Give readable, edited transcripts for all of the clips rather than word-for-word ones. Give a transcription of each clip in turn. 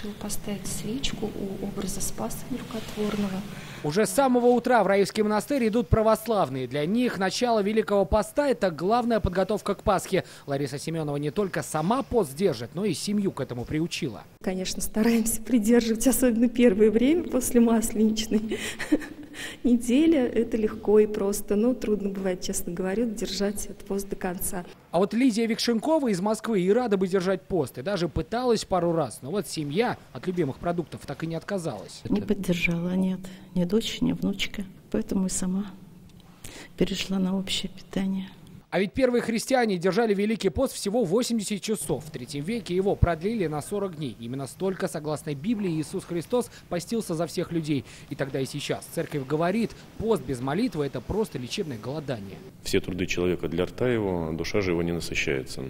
решила поставить свечку у образа Спаса Нерукотворного. Уже с самого утра в Раевский монастырь идут православные. Для них начало Великого Поста – это главная подготовка к Пасхе. Лариса Семенова не только сама пост держит, но и семью к этому приучила. Конечно, стараемся придерживать, особенно первое время после масленичной недели. Это легко и просто, но трудно бывает, честно говоря, держать этот пост до конца. А вот Лидия Викшенкова из Москвы и рада бы держать пост, и даже пыталась пару раз. Но вот семья от любимых продуктов так и не отказалась. Не поддержала, нет. Ни дочь, ни внучка. Поэтому и сама перешла на общее питание. А ведь первые христиане держали Великий пост всего 80 часов. В III веке его продлили на 40 дней. Именно столько, согласно Библии, Иисус Христос постился за всех людей. И тогда и сейчас церковь говорит, пост без молитвы – это просто лечебное голодание. Все труды человека для рта его, душа же его не насыщается.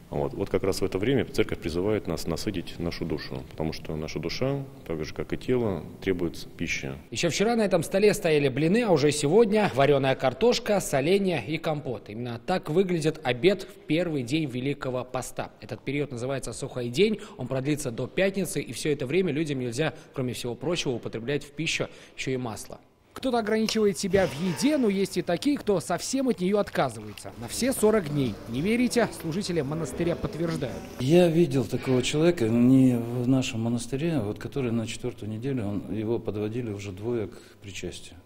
Вот как раз в это время церковь призывает нас насытить нашу душу, потому что наша душа, так же как и тело, требует пищи. Еще вчера на этом столе стояли блины, а уже сегодня вареная картошка, соленья и компот. Именно так выглядит обед в первый день Великого Поста. Этот период называется сухой день, он продлится до пятницы, и все это время людям нельзя, кроме всего прочего, употреблять в пищу еще и масло. Кто-то ограничивает себя в еде, но есть и такие, кто совсем от нее отказывается. На все 40 дней. Не верите? Служители монастыря подтверждают. Я видел такого человека не в нашем монастыре, который на 4-ю неделю, его подводили уже двое к причастию.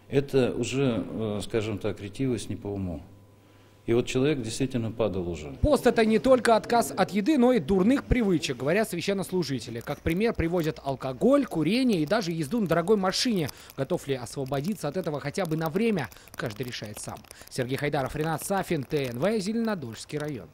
Это уже, скажем так, ретивость не по уму. И вот человек действительно падал уже. Пост – это не только отказ от еды, но и дурных привычек, говорят священнослужители. Как пример приводят алкоголь, курение и даже езду на дорогой машине. Готов ли освободиться от этого хотя бы на время, каждый решает сам. Сергей Хайдаров, Ренат Сафин, ТНВ, Зеленодольский район.